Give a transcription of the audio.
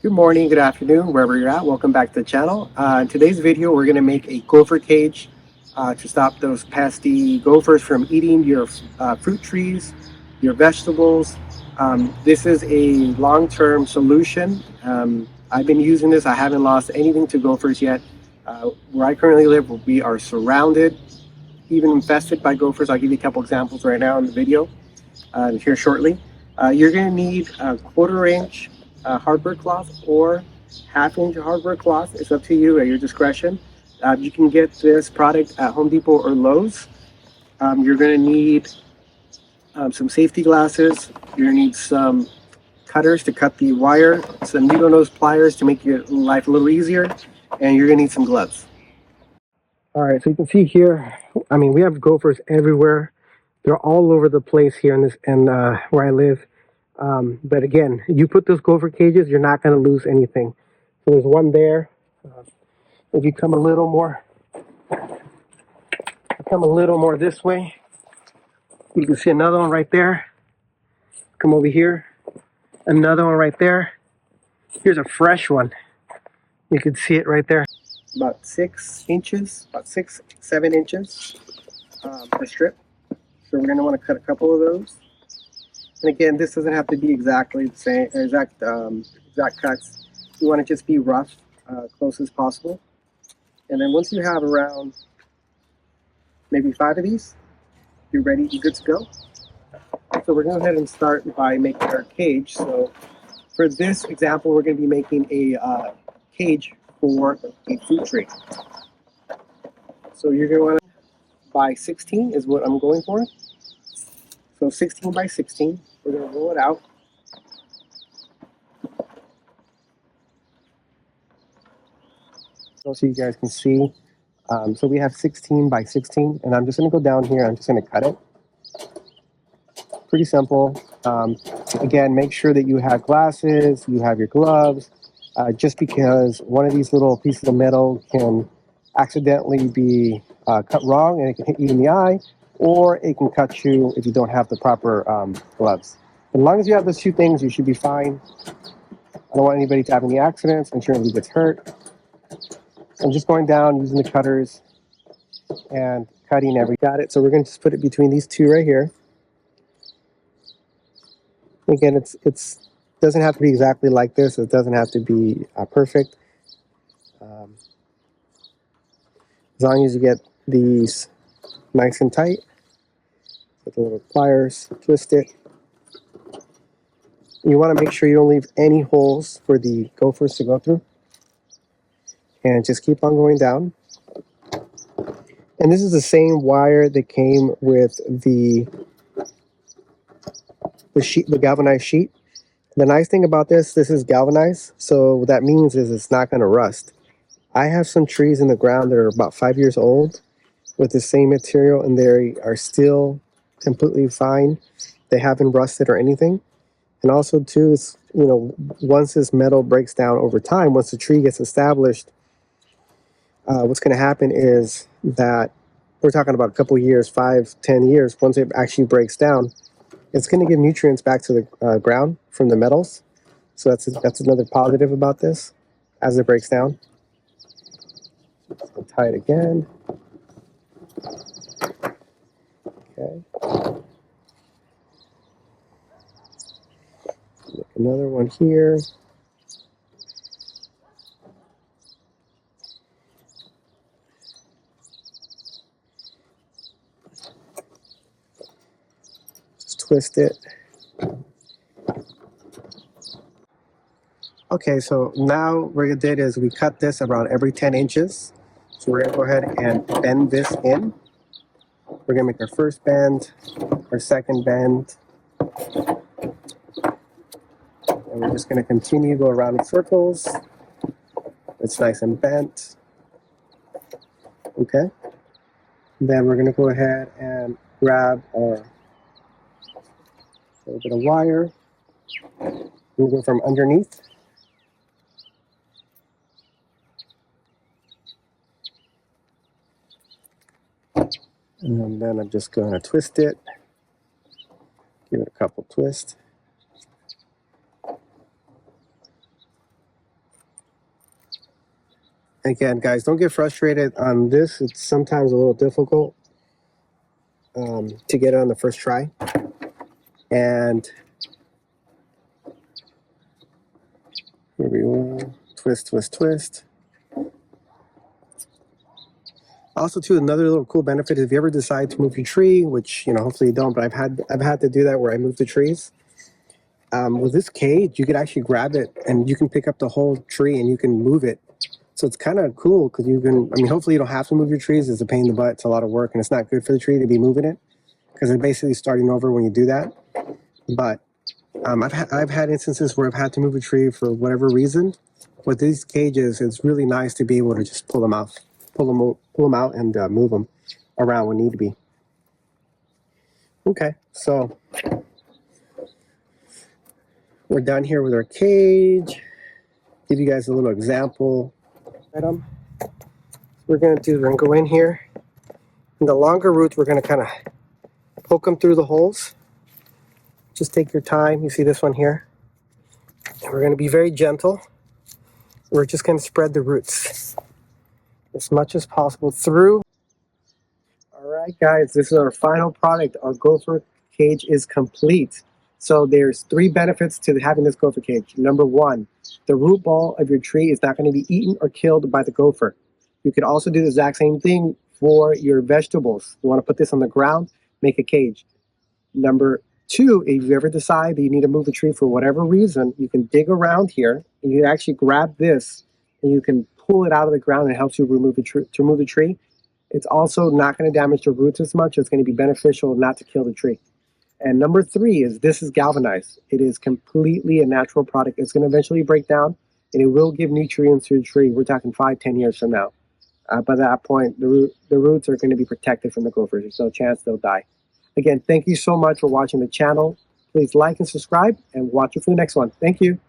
Good morning, good afternoon, wherever you're at. Welcome back to the channel. In today's video, we're going to make a gopher cage to stop those pesky gophers from eating your fruit trees, your vegetables. This is a long-term solution. I've been using this. I haven't lost anything to gophers yet. Where I currently live, we are surrounded, even infested by gophers. I'll give you a couple examples right now in the video here shortly. You're going to need a 1/4 inch hardware cloth or 1/2 inch hardware cloth. It's up to you at your discretion. You can get this product at Home Depot or Lowe's. You're going to need some safety glasses. You're going to need some cutters to cut the wire, some needle nose pliers to make your life a little easier, and you're going to need some gloves. All right, so you can see here, we have gophers everywhere. They're all over the place here in this and where I live. But again, you put those gopher cages, you're not going to lose anything. So there's one there. If you come a little more this way, you can see another one right there. Come over here, another one right there. Here's a fresh one. You can see it right there. About 6 inches, about 6-7 inches a strip. So we're going to want to cut a couple of those. And again, this doesn't have to be exactly the same, exact cuts. You want to just be rough, close as possible. And then once you have around maybe 5 of these, you're ready, you're good to go. So we're going to go ahead and start by making our cage. So for this example, we're going to be making a cage for a fruit tree. So you're going to want to by 16 is what I'm going for. So 16 by 16, we're going to roll it out. So you guys can see, so we have 16 by 16, and I'm just going to go down here, I'm just going to cut it. Pretty simple. Again, make sure that you have glasses, you have your gloves, just because one of these little pieces of metal can accidentally be cut wrong and it can hit you in the eye, or it can cut you if you don't have the proper gloves. As long as you have those two things, you should be fine. I don't want anybody to have any accidents, I'm sure anybody gets hurt. I'm just going down using the cutters and cutting every. Got it. So we're going to just put it between these two right here. Again, it's doesn't have to be exactly like this. It doesn't have to be perfect. As long as you get these nice and tight with the little pliers, twist it. You want to make sure you don't leave any holes for the gophers to go through. And just keep on going down. And this is the same wire that came with the sheet, the galvanized sheet. The nice thing about this is galvanized, so what that means is it's not going to rust. I have some trees in the ground that are about 5 years old with the same material, and they are still completely fine. They haven't rusted or anything. And also too, it's, once this metal breaks down over time, once the tree gets established, what's going to happen is that we're talking about a couple years, 5-10 years, once it actually breaks down, it's going to give nutrients back to the ground from the metals. So that's another positive about this as it breaks down. So tie it again. Okay. Make another one here. Twist it. Okay, so now what we did is we cut this around every 10 inches. So we're gonna go ahead and bend this in. We're gonna make our first bend, our second bend. And we're just gonna continue to go around in circles. It's nice and bent. Okay. Then we're gonna go ahead and grab our little bit of wire. We'll go from underneath. And then I'm just going to twist it. Give it a couple twists. Again, guys, don't get frustrated on this. It's sometimes a little difficult to get it on the first try. And here we go. Twist, twist, twist. Also, too, another little cool benefit is if you ever decide to move your tree, which, you know, hopefully you don't, but I've had to do that where I move the trees. With this cage, you could actually grab it and you can pick up the whole tree and you can move it. So it's kind of cool because you can, I mean, hopefully you don't have to move your trees. It's a pain in the butt. It's a lot of work and it's not good for the tree to be moving it because it's basically starting over when you do that. But I've had instances where I've had to move a tree for whatever reason. With these cages, it's really nice to be able to just pull them out and move them around when need to be. Okay, so we're done here with our cage. Give you guys a little example. Item. We're going to do, we're going to go in here. And the longer roots, we're going to kind of poke them through the holes. Just take your time. You see this one here? And we're going to be very gentle. We're just going to spread the roots as much as possible through. All right, guys, this is our final product. Our gopher cage is complete. So there's 3 benefits to having this gopher cage. Number 1, the root ball of your tree is not going to be eaten or killed by the gopher. You could also do the exact same thing for your vegetables. You want to put this on the ground, make a cage. Number 2, if you ever decide that you need to move a tree for whatever reason, you can dig around here and you can actually grab this and you can pull it out of the ground and it helps you remove the tree. It's also not going to damage the roots as much. It's going to be beneficial not to kill the tree. And number 3 is this is galvanized. It is completely a natural product. It's going to eventually break down and it will give nutrients to the tree. We're talking 5-10 years from now. By that point, the roots are going to be protected from the gophers. There's no chance they'll die. Again, thank you so much for watching the channel. Please like and subscribe and watch it for the next one. Thank you.